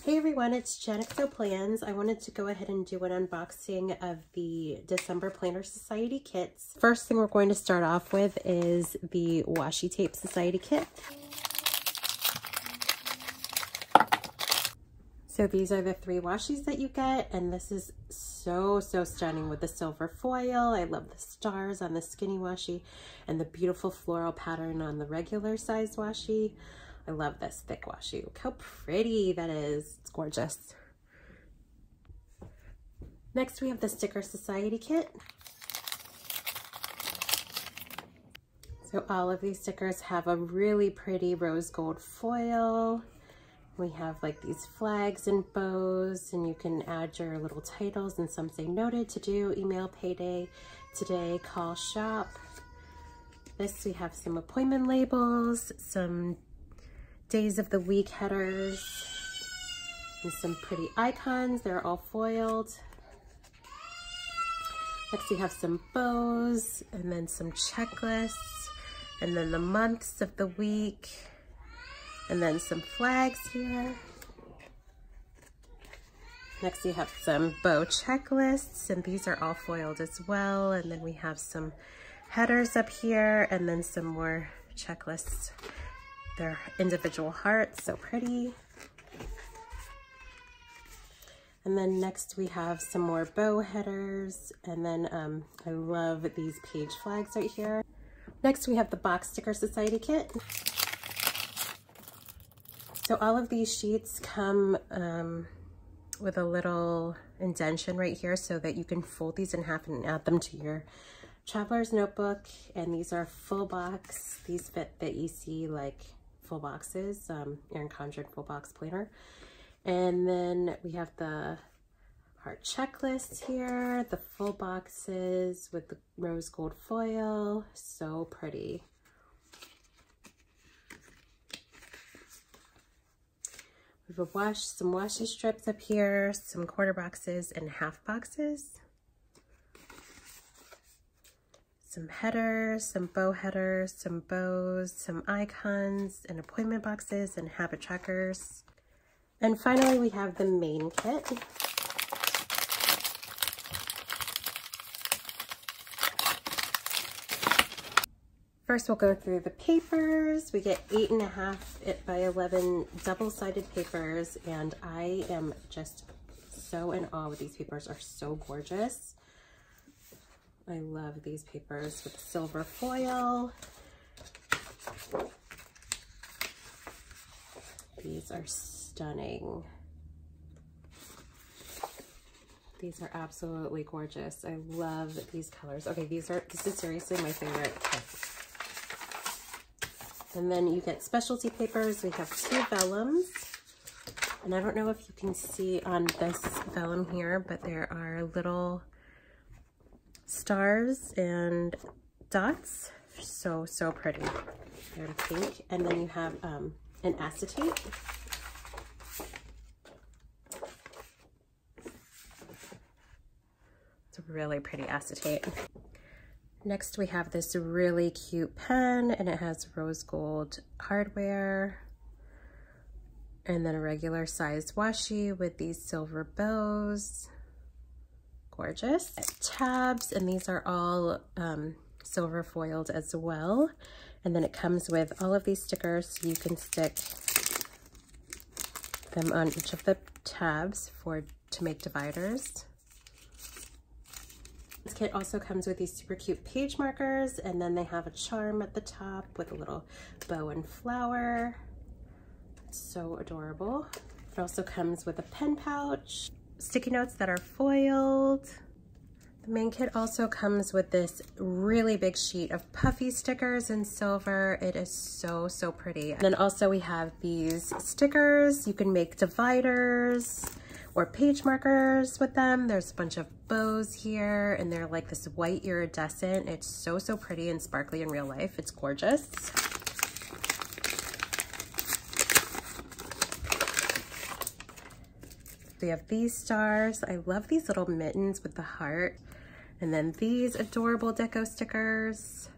Hey everyone, it's JENXOPLANS. I wanted to go ahead and do an unboxing of the December Planner Society kits. First thing we're going to start off with is the Washi Tape Society kit. So these are the 3 washis that you get, and this is so stunning with the silver foil. I love the stars on the skinny washi and the beautiful floral pattern on the regular size washi. I love this thick washi. Look how pretty that is. It's gorgeous. Next we have the Sticker Society kit. So all of these stickers have a really pretty rose gold foil. We have like these flags and bows, and you can add your little titles, and some say noted, to do, email, payday, today, call, shop. This, we have some appointment labels, some days of the week headers, and some pretty icons. They're all foiled. Next we have some bows, and then some checklists, and then the months of the week, and then some flags here. Next we have some bow checklists, and these are all foiled as well. And then we have some headers up here, and then some more checklists. They're individual hearts, so pretty. And then next we have some more bow headers, and then I love these page flags right here. Next we have the Box Sticker Society kit. So all of these sheets come with a little indentation right here so that you can fold these in half and add them to your traveler's notebook. And these are full box. These fit the EC like full boxes, Erin Condren full box planner. And then we have the heart checklist here, the full boxes with the rose gold foil, so pretty. We have some washi strips up here, some quarter boxes and half boxes. Some headers, some bow headers, some bows, some icons and appointment boxes and habit trackers. And finally we have the main kit. First, we'll go through the papers. We get 8.5 by 11 double-sided papers, and I am just so in awe with these papers. Are so gorgeous. I love these papers with silver foil. These are stunning. These are absolutely gorgeous. I love these colors. Okay, this is seriously my favorite kit. And then you get specialty papers. We have 2 vellums. And I don't know if you can see on this vellum here, but there are little stars and dots. So pretty. They're in pink. And then you have an acetate. It's a really pretty acetate. Next we have this really cute pen, and it has rose gold hardware, and then a regular size washi with these silver bows. Gorgeous. Tabs, and these are all silver foiled as well. And then it comes with all of these stickers, so you can stick them on each of the tabs to make dividers. This kit also comes with these super cute page markers, and then they have a charm at the top with a little bow and flower. It's so adorable. It also comes with a pen pouch, sticky notes that are foiled. The main kit also comes with this really big sheet of puffy stickers in silver. It is so pretty. And then also we have these stickers. You can make dividers or page markers with them. There's a bunch of bows here, and they're like this white iridescent. It's so pretty and sparkly in real life. It's gorgeous. We have these stars. I love these little mittens with the heart. And then these adorable deco stickers.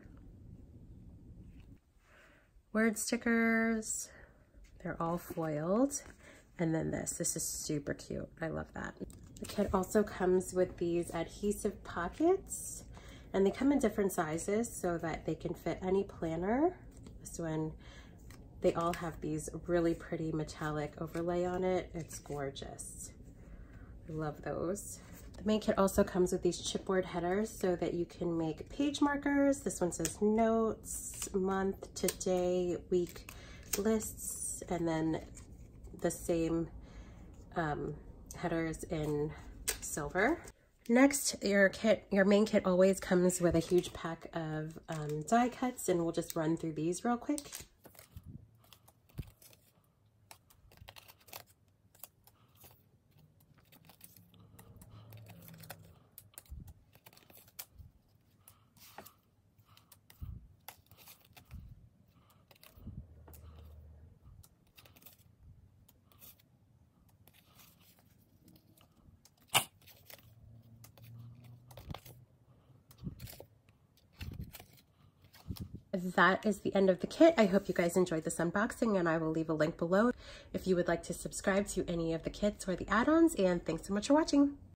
Word stickers. They're all foiled. And then this is super cute. I love that. The kit also comes with these adhesive pockets, and they come in different sizes so that they can fit any planner. This one, they all have these really pretty metallic overlay on it. It's gorgeous. I love those. The main kit also comes with these chipboard headers so that you can make page markers. This one says notes, month, today, week, lists, and then the same headers in silver. Next, your main kit always comes with a huge pack of die cuts, and we'll just run through these real quick. That is the end of the kit. I hope you guys enjoyed this unboxing, and I will leave a link below if you would like to subscribe to any of the kits or the add-ons, and thanks so much for watching.